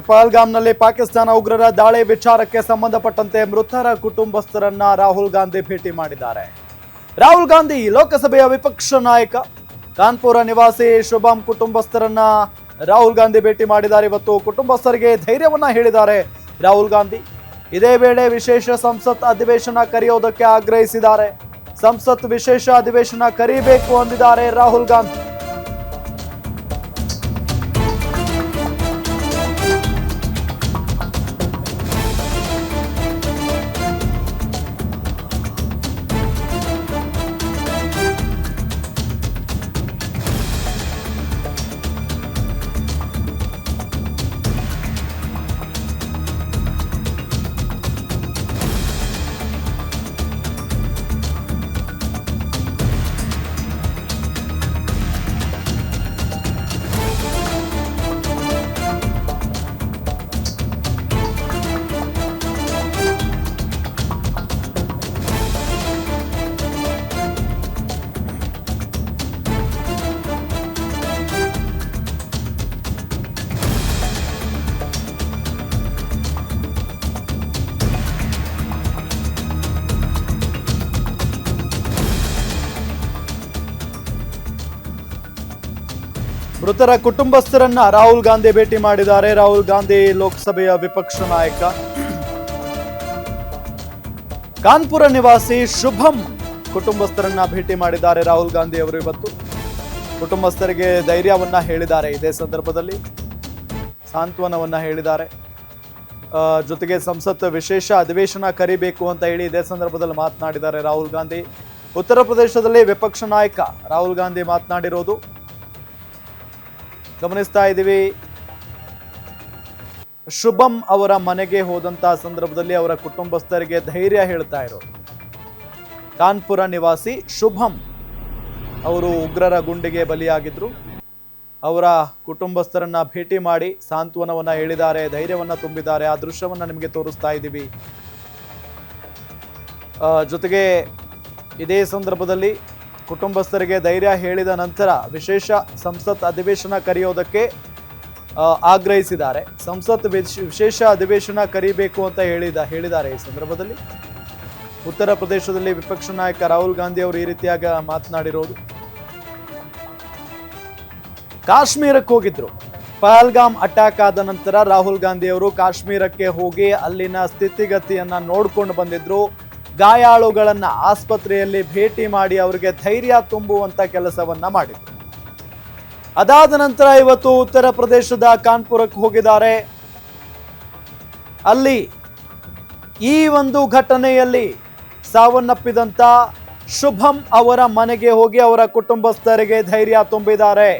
ಪಹಲ್ಗಾಮ್ನಲ್ಲಿ ಪಾಕಿಸ್ತಾನ ಉಗ್ರರ ದಾಳಿ ವಿಚಾರಕ್ಕೆ ಸಂಬಂಧಪಟ್ಟಂತೆ ಮೃತರ ಕುಟುಂಬಸ್ಥರನ್ನ ರಾಹುಲ್ ಗಾಂಧಿ ಭೇಟಿ ಮಾಡಿದ್ದಾರೆ. ರಾಹುಲ್ ಗಾಂಧಿ ಲೋಕಸಭೆಯ ವಿಪಕ್ಷ ನಾಯಕ ಕಾನ್ಪುರ ನಿವಾಸಿ ಶುಭಂ ಕುಟುಂಬಸ್ಥರನ್ನ ರಾಹುಲ್ ಗಾಂಧಿ ಭೇಟಿ ಮಾಡಿದ್ದಾರೆ. ಇವತ್ತು ಕುಟುಂಬಸ್ಥರಿಗೆ ಧೈರ್ಯವನ್ನ ಹೇಳಿದ್ದಾರೆ ರಾಹುಲ್ ಗಾಂಧಿ. ಇದೇ ವೇಳೆ ವಿಶೇಷ ಸಂಸತ್ ಅಧಿವೇಶನ ಕರೆಯೋದಕ್ಕೆ ಆಗ್ರಹಿಸಿದ್ದಾರೆ. ಸಂಸತ್ ವಿಶೇಷ ಅಧಿವೇಶನ ಕರೆಯಬೇಕು ಅಂದಿದ್ದಾರೆ ರಾಹುಲ್ ಗಾಂಧಿ. ಮೃತರ ಕುಟುಂಬಸ್ಥರನ್ನ ರಾಹುಲ್ ಗಾಂಧಿ ಭೇಟಿ ಮಾಡಿದ್ದಾರೆ. ರಾಹುಲ್ ಗಾಂಧಿ ಲೋಕಸಭೆಯ ವಿಪಕ್ಷ ನಾಯಕ ಕಾನ್ಪುರ ನಿವಾಸಿ ಶುಭಂ ಕುಟುಂಬಸ್ಥರನ್ನ ಭೇಟಿ ಮಾಡಿದ್ದಾರೆ ರಾಹುಲ್ ಗಾಂಧಿ ಅವರು. ಇವತ್ತು ಕುಟುಂಬಸ್ಥರಿಗೆ ಧೈರ್ಯವನ್ನ ಹೇಳಿದ್ದಾರೆ. ಇದೇ ಸಂದರ್ಭದಲ್ಲಿ ಸಾಂತ್ವನವನ್ನ ಹೇಳಿದ್ದಾರೆ. ಜೊತೆಗೆ ಸಂಸತ್ ವಿಶೇಷ ಅಧಿವೇಶನ ಕರಿಬೇಕು ಅಂತ ಹೇಳಿ ಇದೇ ಸಂದರ್ಭದಲ್ಲಿ ಮಾತನಾಡಿದ್ದಾರೆ ರಾಹುಲ್ ಗಾಂಧಿ. ಉತ್ತರ ಪ್ರದೇಶದಲ್ಲಿ ವಿಪಕ್ಷ ನಾಯಕ ರಾಹುಲ್ ಗಾಂಧಿ ಮಾತನಾಡಿರೋದು ಗಮನಿಸ್ತಾ ಇದ್ದೀವಿ. ಶುಭಂ ಅವರ ಮನೆಗೆ ಹೋದಂತಹ ಸಂದರ್ಭದಲ್ಲಿ ಅವರ ಕುಟುಂಬಸ್ಥರಿಗೆ ಧೈರ್ಯ ಹೇಳ್ತಾ ಇರೋದು. ಕಾನ್ಪುರ ನಿವಾಸಿ ಶುಭಂ ಅವರು ಉಗ್ರರ ಗುಂಡಿಗೆ ಬಲಿಯಾಗಿದ್ರು. ಅವರ ಕುಟುಂಬಸ್ಥರನ್ನ ಭೇಟಿ ಮಾಡಿ ಸಾಂತ್ವನವನ್ನ ಹೇಳಿದ್ದಾರೆ, ಧೈರ್ಯವನ್ನ ತುಂಬಿದ್ದಾರೆ. ಆ ದೃಶ್ಯವನ್ನ ನಿಮಗೆ ತೋರಿಸ್ತಾ ಇದ್ದೀವಿ. ಜೊತೆಗೆ ಇದೇ ಸಂದರ್ಭದಲ್ಲಿ ಕುಟುಂಬಸ್ಥರಿಗೆ ಧೈರ್ಯ ಹೇಳಿದ ನಂತರ ವಿಶೇಷ ಸಂಸತ್ ಅಧಿವೇಶನ ಕರೆಯೋದಕ್ಕೆ ಆಗ್ರಹಿಸಿದ್ದಾರೆ. ಸಂಸತ್ ವಿಶೇಷ ಅಧಿವೇಶನ ಕರೀಬೇಕು ಅಂತ ಹೇಳಿದ್ದಾರೆ. ಈ ಸಂದರ್ಭದಲ್ಲಿ ಉತ್ತರ ಪ್ರದೇಶದಲ್ಲಿ ವಿಪಕ್ಷ ನಾಯಕ ರಾಹುಲ್ ಗಾಂಧಿ ಅವರು ಈ ರೀತಿಯಾಗಿ ಮಾತನಾಡಿರೋದು. ಕಾಶ್ಮೀರಕ್ಕೆ ಹೋಗಿದ್ರು. ಪಹಲ್ಗಾಮ್ ಅಟ್ಯಾಕ್ ಆದ ನಂತರ ರಾಹುಲ್ ಗಾಂಧಿ ಅವರು ಕಾಶ್ಮೀರಕ್ಕೆ ಹೋಗಿ ಅಲ್ಲಿನ ಸ್ಥಿತಿಗತಿಯನ್ನ ನೋಡ್ಕೊಂಡು ಬಂದಿದ್ರು. ಗಾಯಾಳುಗಳನ್ನ ಆಸ್ಪತ್ರೆಯಲ್ಲಿ ಭೇಟಿ ಮಾಡಿ ಅವರಿಗೆ ಧೈರ್ಯ ತುಂಬುವಂತ ಕೆಲಸವನ್ನ ಮಾಡಿದ್ರು. ಅದಾದ ನಂತರ ಇವತ್ತು ಉತ್ತರ ಪ್ರದೇಶದ ಕಾನ್ಪುರಕ್ಕೆ ಹೋಗಿದ್ದಾರೆ. ಅಲ್ಲಿ ಈ ಒಂದು ಘಟನೆಯಲ್ಲಿ ಸಾವನ್ನಪ್ಪಿದಂತ ಶುಭಂ ಅವರ ಮನೆಗೆ ಹೋಗಿ ಅವರ ಕುಟುಂಬಸ್ಥರಿಗೆ ಧೈರ್ಯ ತುಂಬಿದ್ದಾರೆ.